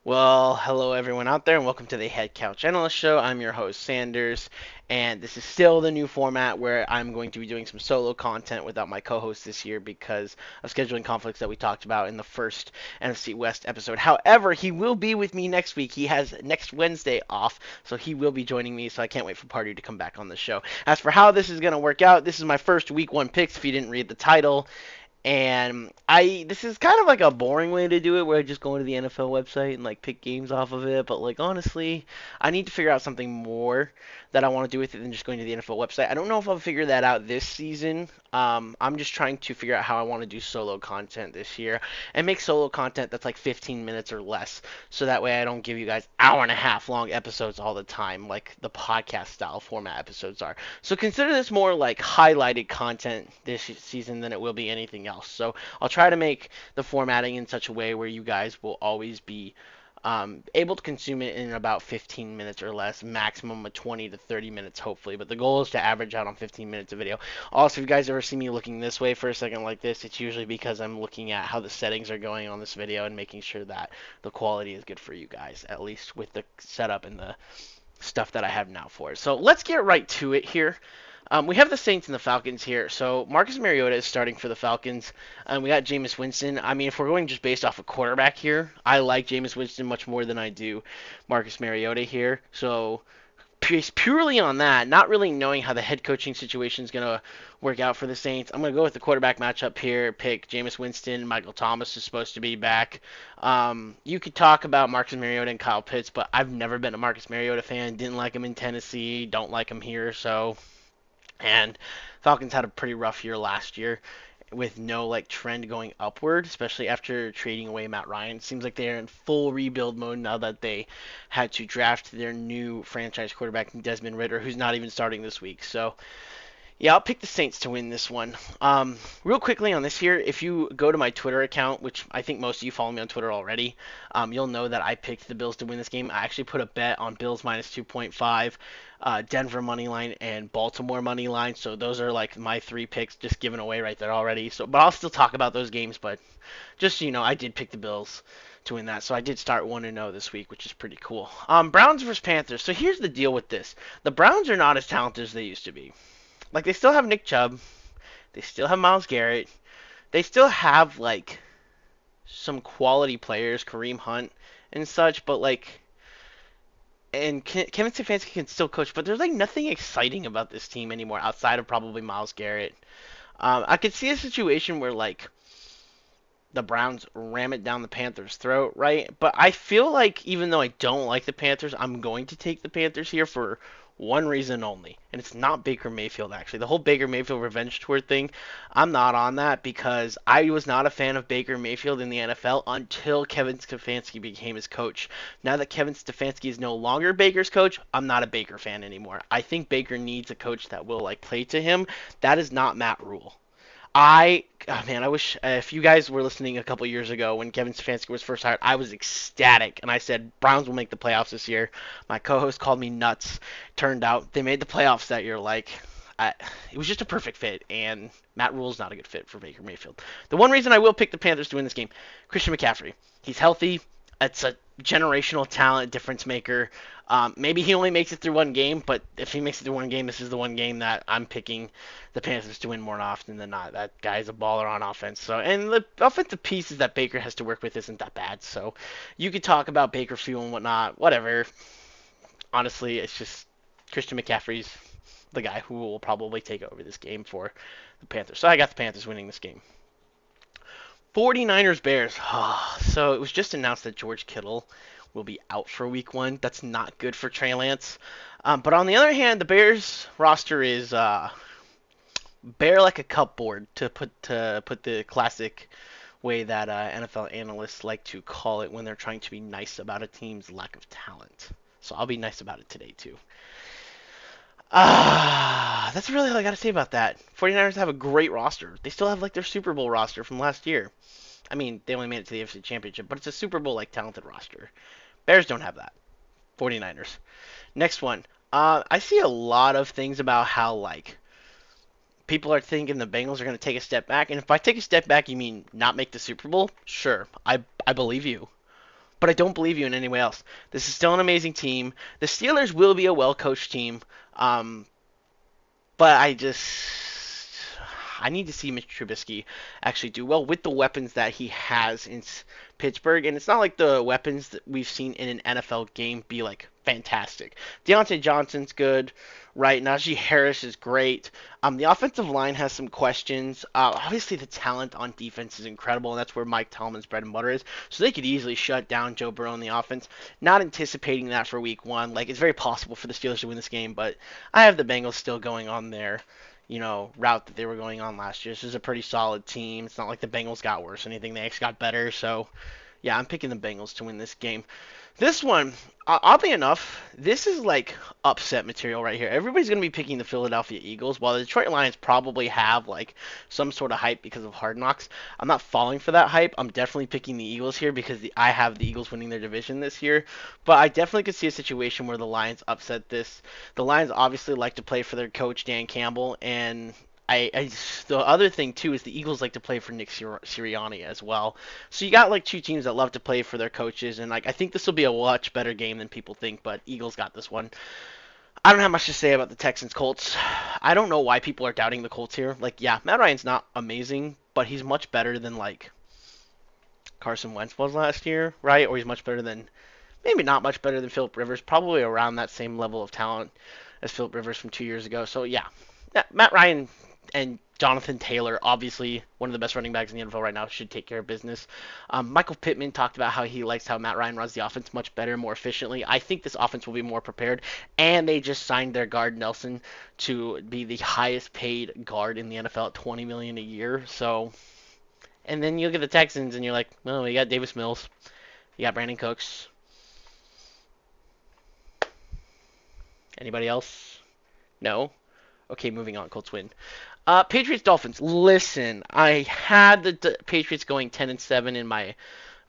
Well, hello everyone out there, and welcome to the Head Couch Analyst Show. I'm your host, Sanders, and this is still the new format where I'm going to be doing some solo content without my co-host this year because of scheduling conflicts that we talked about in the first NFC West episode. However, he will be with me next week. He has next Wednesday off, so he will be joining me, so I can't wait for Party to come back on the show. As for how this is going to work out, this is my first week one picks if you didn't read the title. And this is kind of like a boring way to do it where I just go into the NFL website and like pick games off of it, but like honestly, I need to figure out something more that I want to do with it than just going to the NFL website. I don't know if I'll figure that out this season. I'm just trying to figure out how I want to do solo content this year and make solo content that's like 15 minutes or less, so that way I don't give you guys hour and a half long episodes all the time like the podcast style format episodes are. So consider this more like highlighted content this season than it will be anything else. So I'll try to make the formatting in such a way where you guys will always be able to consume it in about 15 minutes or less, maximum of 20 to 30 minutes, hopefully. But the goal is to average out on 15 minutes of video. Also, if you guys ever see me looking this way for a second like this, it's usually because I'm looking at how the settings are going on this video and making sure that the quality is good for you guys, at least with the setup and the stuff that I have now for it. So let's get right to it here. We have the Saints and the Falcons here. So Marcus Mariota is starting for the Falcons. We got Jameis Winston. I mean, if we're going just based off a quarterback here, I like Jameis Winston much more than I do Marcus Mariota here. So based purely on that, not really knowing how the head coaching situation is going to work out for the Saints, I'm going to go with the quarterback matchup here. Pick Jameis Winston. Michael Thomas is supposed to be back. You could talk about Marcus Mariota and Kyle Pitts, but I've never been a Marcus Mariota fan. Didn't like him in Tennessee. Don't like him here. So and Falcons had a pretty rough year last year with no like trend going upward, especially after trading away Matt Ryan. It seems like they're in full rebuild mode now that they had to draft their new franchise quarterback Desmond Ridder, who's not even starting this week. So yeah, I'll pick the Saints to win this one. Real quickly on this here, if you go to my Twitter account, which I think most of you follow me on Twitter already, you'll know that I picked the Bills to win this game. I actually put a bet on Bills minus 2.5, Denver money line, and Baltimore money line. So those are like my three picks, just given away right there already. So, but I'll still talk about those games. But just so you know, I did pick the Bills to win that. So I did start 1-0 this week, which is pretty cool. Browns versus Panthers. So here's the deal with this: the Browns are not as talented as they used to be. Like they still have Nick Chubb, they still have Myles Garrett, they still have like some quality players, Kareem Hunt and such, but like and Kevin Stefanski can still coach, but there's like nothing exciting about this team anymore outside of probably Myles Garrett. I could see a situation where like the Browns ram it down the Panthers' throat, right? But I feel like even though I don't like the Panthers, I'm going to take the Panthers here for one reason only, and it's not Baker Mayfield actually. The whole Baker Mayfield revenge tour thing, I'm not on that because I was not a fan of Baker Mayfield in the NFL until Kevin Stefanski became his coach. Now that Kevin Stefanski is no longer Baker's coach, I'm not a Baker fan anymore. I think Baker needs a coach that will like play to him. That is not Matt Rule. Oh man, I wish if you guys were listening a couple years ago when Kevin Stefanski was first hired, I was ecstatic and I said Browns will make the playoffs this year. My co-host called me nuts. Turned out they made the playoffs that year. It was just a perfect fit, and Matt Rule's not a good fit for Baker Mayfield. The one reason I will pick the Panthers to win this game, Christian McCaffrey. He's healthy. It's a generational talent, difference maker. Maybe he only makes it through one game, but if he makes it through one game, this is the one game that I'm picking the Panthers to win more often than not. That guy's a baller on offense. So, and the offensive pieces that Baker has to work with isn't that bad. So, you could talk about Baker fuel and whatnot, whatever. Honestly, it's just Christian McCaffrey's the guy who will probably take over this game for the Panthers. So I got the Panthers winning this game. 49ers Bears. So it was just announced that George Kittle will be out for week one. That's not good for Trey Lance. But on the other hand, the Bears roster is bare like a cupboard to put the classic way that NFL analysts like to call it when they're trying to be nice about a team's lack of talent. So I'll be nice about it today too. That's really all I got to say about that. 49ers have a great roster. They still have like their Super Bowl roster from last year. I mean, they only made it to the AFC Championship, but it's a Super Bowl like talented roster. Bears don't have that. 49ers. Next one. I see a lot of things about how like people are thinking the Bengals are going to take a step back, and if by take a step back you mean not make the Super Bowl, sure, I believe you. but I don't believe you in any way else. This is still an amazing team. The Steelers will be a well-coached team, um, but I need to see Mitch Trubisky actually do well with the weapons that he has in Pittsburgh. And it's not like the weapons that we've seen in an NFL game be like fantastic. Deontay Johnson's good, right? Najee Harris is great. The offensive line has some questions. Obviously, the talent on defense is incredible, and that's where Mike Tomlin's bread and butter is. So they could easily shut down Joe Burrow in the offense. Not anticipating that for Week 1. Like, it's very possible for the Steelers to win this game, but I have the Bengals still going on there, route that they were going on last year. This is a pretty solid team. It's not like the Bengals got worse or anything. They actually got better. So, yeah, I'm picking the Bengals to win this game. This one, oddly enough, this is like upset material right here. Everybody's going to be picking the Philadelphia Eagles, while the Detroit Lions probably have like some sort of hype because of Hard Knocks. I'm not falling for that hype. I'm definitely picking the Eagles here because I have the Eagles winning their division this year. But I definitely could see a situation where the Lions upset this. The Lions obviously like to play for their coach Dan Campbell, and the other thing too is the Eagles like to play for Nick Sirianni as well. So you got like two teams that love to play for their coaches, and like I think this will be a much better game than people think. But Eagles got this one. I don't have much to say about the Texans Colts. I don't know why people are doubting the Colts here. Like, yeah, Matt Ryan's not amazing, but he's much better than like Carson Wentz was last year, right? Or he's much better than, maybe not much better than Philip Rivers, probably around that same level of talent as Philip Rivers from 2 years ago. So yeah, Matt Ryan and Jonathan Taylor, obviously one of the best running backs in the NFL right now, should take care of business. Michael Pittman talked about how he likes how Matt Ryan runs the offense much better, more efficiently. I think this offense will be more prepared, and they just signed their guard Nelson to be the highest paid guard in the NFL at $20 million a year. So, and then you look at the Texans and you're like, well, you got Davis Mills, you got Brandon Cooks. Anybody else? No? Okay, moving on. Colts win. Patriots Dolphins. Listen, I had the Patriots going 10-7 in my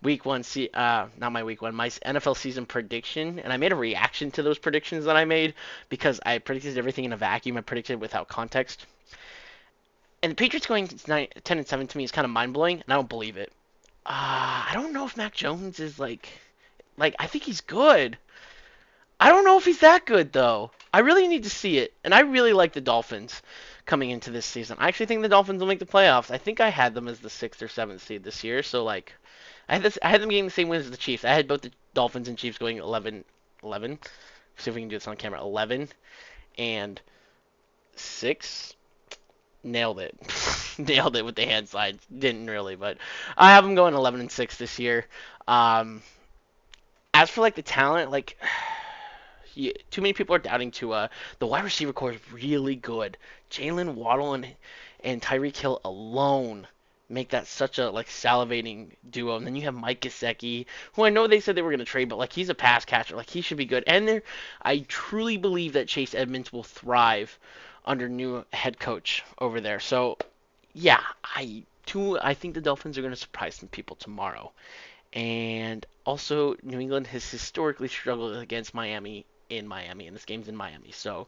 week 1 not my week 1, my NFL season prediction, and I made a reaction to those predictions that I made because I predicted everything in a vacuum. I predicted without context. And the Patriots going 10-7 to me is kind of mind-blowing, and I don't believe it. I don't know if Mac Jones is like I think he's good. I don't know if he's that good, though. I really need to see it. And I really like the Dolphins coming into this season. I actually think the Dolphins will make the playoffs. I think I had them as the 6th or 7th seed this year. So, like, I had them getting the same wins as the Chiefs. I had both the Dolphins and Chiefs going 11. See if we can do this on camera. 11 and 6. Nailed it. Nailed it with the hand side. Didn't really, but I have them going 11-6 this year. As for, like, the talent, like... too many people are doubting Tua. The wide receiver core is really good. Jalen Waddle and Tyreek Hill alone make that such a like salivating duo. And then you have Mike Gesicki, who I know they said they were going to trade, but like he's a pass catcher. Like he should be good. And I truly believe that Chase Edmonds will thrive under new head coach over there. So yeah, I think the Dolphins are going to surprise some people tomorrow. And also, New England has historically struggled against Miami, and this game's in Miami, so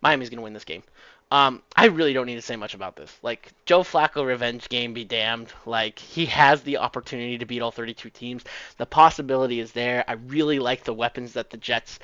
Miami's going to win this game. I really don't need to say much about this. Like, Joe Flacco revenge game be damned. Like, he has the opportunity to beat all 32 teams. The possibility is there. I really like the weapons that the Jets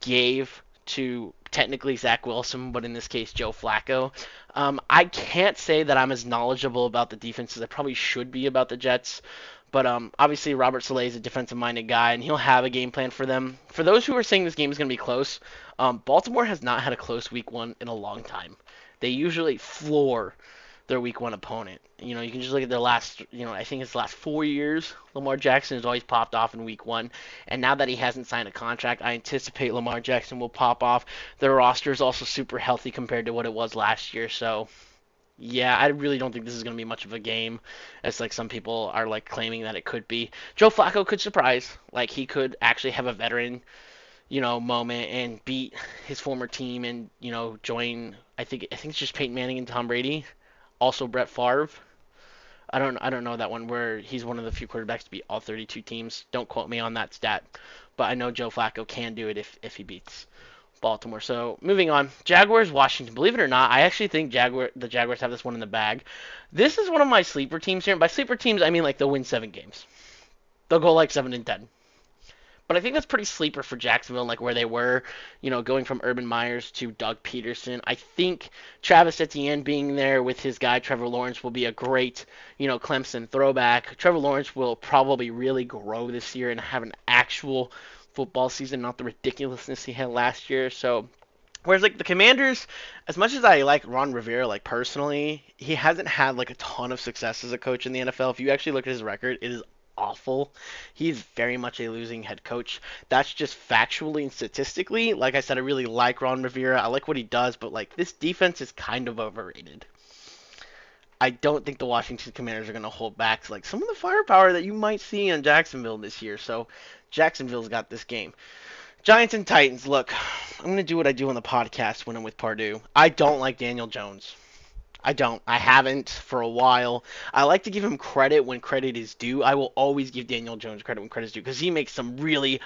gave to technically Zach Wilson, but in this case, Joe Flacco. I can't say that I'm as knowledgeable about the defense as I probably should be about the Jets. But obviously, Robert Saleh is a defensive-minded guy, and he'll have a game plan for them. For those who are saying this game is going to be close, Baltimore has not had a close Week 1 in a long time. They usually floor their Week 1 opponent. You can just look at their last, I think it's the last 4 years. Lamar Jackson has always popped off in Week 1, and now that he hasn't signed a contract, I anticipate Lamar Jackson will pop off. Their roster is also super healthy compared to what it was last year, so... yeah, I really don't think this is going to be much of a game, as like some people are like claiming that it could be. Joe Flacco could surprise, like he could actually have a veteran, moment and beat his former team and join. I think it's just Peyton Manning and Tom Brady, also Brett Favre. I don't know that one where he's one of the few quarterbacks to beat all 32 teams. Don't quote me on that stat, but I know Joe Flacco can do it if he beats Baltimore. So moving on, Jaguars, Washington. Believe it or not, I actually think the Jaguars have this one in the bag. This is one of my sleeper teams here. And by sleeper teams, I mean like they'll win 7 games. They'll go like 7-10. But I think that's pretty sleeper for Jacksonville, like where they were, going from Urban Myers to Doug Peterson. I think Travis Etienne being there with his guy Trevor Lawrence will be a great, Clemson throwback. Trevor Lawrence will probably really grow this year and have an actual football season, not the ridiculousness he had last year. So whereas like the Commanders, as much as I like Ron Rivera, like personally, he hasn't had like a ton of success as a coach in the NFL. If you actually look at his record, it is awful. He's very much a losing head coach. That's just factually and statistically. Like I said, I really like Ron Rivera. I like what he does, but like this defense is kind of overrated. I don't think the Washington Commanders are going to hold back like some of the firepower that you might see in Jacksonville this year. So Jacksonville's got this game. Giants and Titans. Look, I'm going to do what I do on the podcast when I'm with Pardue. I don't like Daniel Jones. I don't. I haven't for a while. I like to give him credit when credit is due. I will always give Daniel Jones credit when credit is due because he makes some really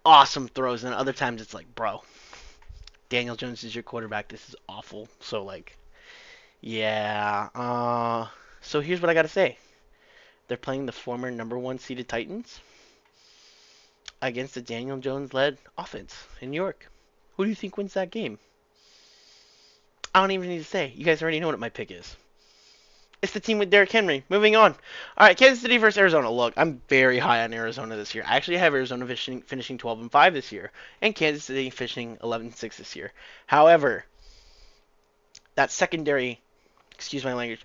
awesome throws, and other times it's like, bro, Daniel Jones is your quarterback. This is awful. So like, yeah. So here's what I got to say. They're playing the former number one seeded Titans against the Daniel Jones led offense in New York. Who do you think wins that game? I don't even need to say. You guys already know what my pick is. It's the team with Derrick Henry. Moving on. All right, Kansas City versus Arizona. Look, I'm very high on Arizona this year. I actually have Arizona finishing 12-5 this year, and Kansas City finishing 11-6 this year. However, that secondary, excuse my language,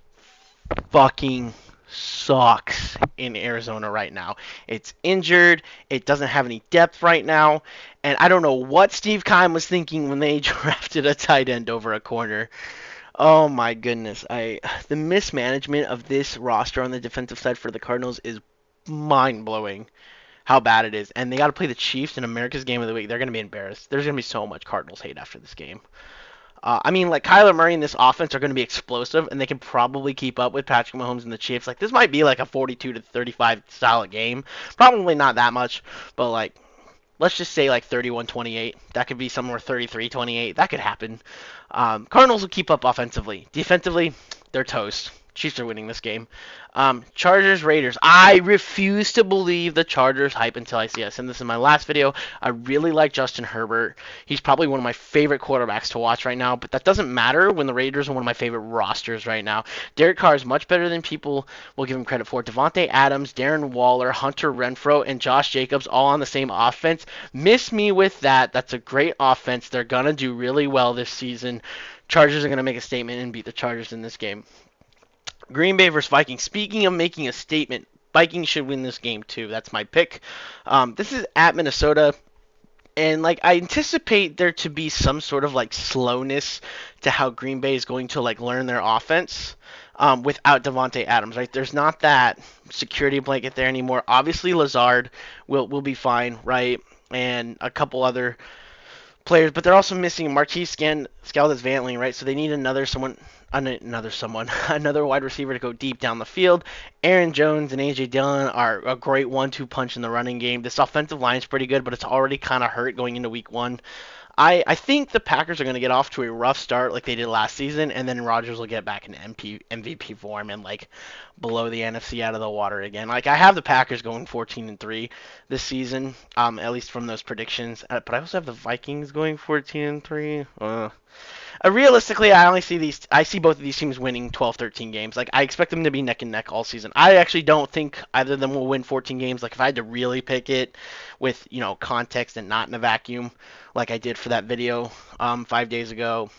fucking sucks in Arizona right now. It's injured. It doesn't have any depth right now. And I don't know what Steve Keim was thinking when they drafted a tight end over a corner. Oh my goodness. The mismanagement of this roster on the defensive side for the Cardinals is mind-blowing how bad it is. And they got to play the Chiefs in America's Game of the Week. They're going to be embarrassed. There's going to be so much Cardinals hate after this game. I mean, like Kyler Murray and this offense are going to be explosive, and they can probably keep up with Patrick Mahomes and the Chiefs. Like this might be like a 42-35 style game. Probably not that much, but like let's just say like 31-28. That could be somewhere 33-28. That could happen. Cardinals will keep up offensively. Defensively, they're toast. Chiefs are winning this game. Chargers, Raiders. I refuse to believe the Chargers hype until I see it. I said this in my last video. I really like Justin Herbert. He's probably one of my favorite quarterbacks to watch right now, but that doesn't matter when the Raiders are one of my favorite rosters right now. Derek Carr is much better than people will give him credit for. Devontae Adams, Darren Waller, Hunter Renfrow, and Josh Jacobs all on the same offense. Miss me with that. That's a great offense. They're going to do really well this season. Chargers are going to make a statement and beat the Chargers in this game. Green Bay versus Vikings. Speaking of making a statement, Vikings should win this game too. That's my pick. This is at Minnesota, and like I anticipate there to be some sort of like slowness to how Green Bay is going to like learn their offense without Devontae Adams. Right? There's not that security blanket there anymore. Obviously, Lazard will be fine, right? And a couple other players, but they're also missing Marquise Scaldez-Vantling, right? So they need another wide receiver to go deep down the field. Aaron Jones and A.J. Dillon are a great 1-2 punch in the running game. This offensive line is pretty good, but it's already kind of hurt going into week one. I think the Packers are going to get off to a rough start like they did last season, and then Rodgers will get back in MVP form and like blow the NFC out of the water again. Like I have the Packers going 14-3 this season, at least from those predictions. But I also have the Vikings going 14-3. Realistically, I see both of these teams winning 12-13 games. Like I expect them to be neck and neck all season. I actually don't think either of them will win 14 games. Like if I had to really pick it with, context and not in a vacuum, like I did for that video 5 days ago,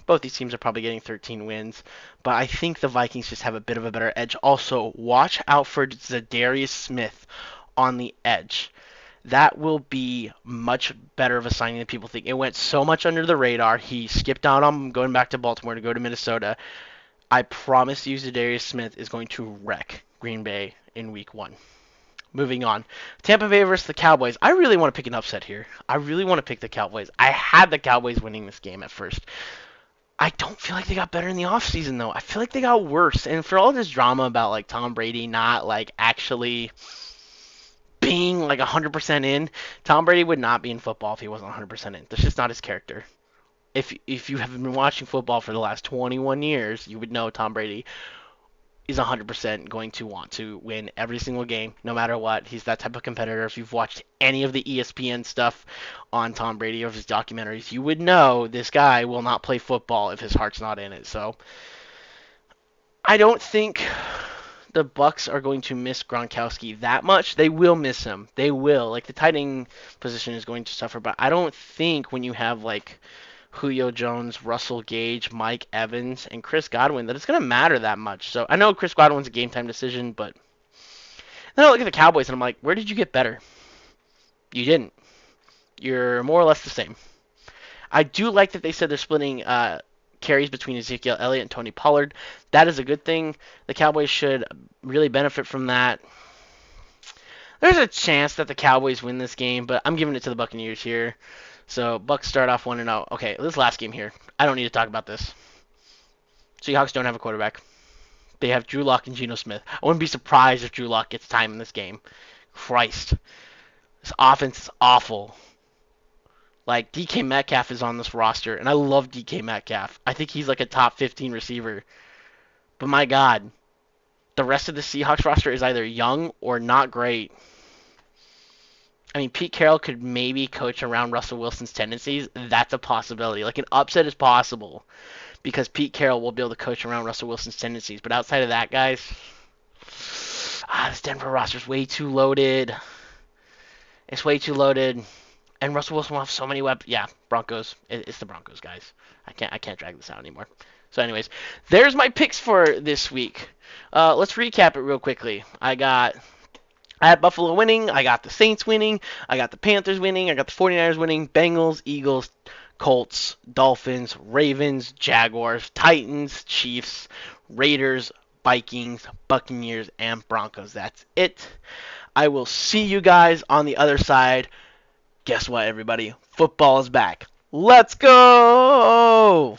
both these teams are probably getting 13 wins. But I think the Vikings just have a bit of a better edge. Also, watch out for Zadarius Smith on the edge. That will be much better of a signing than people think. It went so much under the radar. He skipped out on going back to Baltimore to go to Minnesota. I promise you Zadarius Smith is going to wreck Green Bay in week one. Moving on. Tampa Bay versus the Cowboys. I really want to pick an upset here. I really want to pick the Cowboys. I had the Cowboys winning this game at first. I don't feel like they got better in the offseason, though. I feel like they got worse. And for all this drama about, like, Tom Brady not, like, actually being, like, 100% in, Tom Brady would not be in football if he wasn't 100% in. That's just not his character. If you have been watching football for the last 21 years, you would know Tom Brady is 100% going to want to win every single game, no matter what. He's that type of competitor. If you've watched any of the ESPN stuff on Tom Brady or his documentaries, you would know this guy will not play football if his heart's not in it. So I don't think the Bucks are going to miss Gronkowski that much. They will miss him. They will. Like the tight end position is going to suffer, but I don't think when you have like Julio Jones, Russell Gage, Mike Evans, and Chris Godwin that it's going to matter that much. So I know Chris Godwin's a game time decision, but then I look at the Cowboys and I'm like, where did you get better? You didn't. You're more or less the same. I do like that they said they're splitting carries between Ezekiel Elliott and Tony Pollard. That is a good thing. The Cowboys should really benefit from that. There's a chance that the Cowboys win this game, but I'm giving it to the Buccaneers here. So Bucks start off 1-0. Okay, this last game here. I don't need to talk about this. Seahawks don't have a quarterback. They have Drew Lock and Geno Smith. I wouldn't be surprised if Drew Lock gets time in this game. Christ. This offense is awful. Like, DK Metcalf is on this roster, and I love DK Metcalf. I think he's like a top 15 receiver. But my God, the rest of the Seahawks roster is either young or not great. I mean, Pete Carroll could maybe coach around Russell Wilson's tendencies. That's a possibility. Like, an upset is possible because Pete Carroll will be able to coach around Russell Wilson's tendencies. But outside of that, guys, this Denver roster's way too loaded. It's way too loaded. And Russell Wilson will have so many weapons. Yeah, Broncos. It's the Broncos, guys. I can't drag this out anymore. So, anyways, there's my picks for this week. Let's recap it real quickly. I had Buffalo winning. I got the Saints winning. I got the Panthers winning. I got the 49ers winning. Bengals, Eagles, Colts, Dolphins, Ravens, Jaguars, Titans, Chiefs, Raiders, Vikings, Buccaneers, and Broncos. That's it. I will see you guys on the other side. Guess what, everybody? Football is back. Let's go!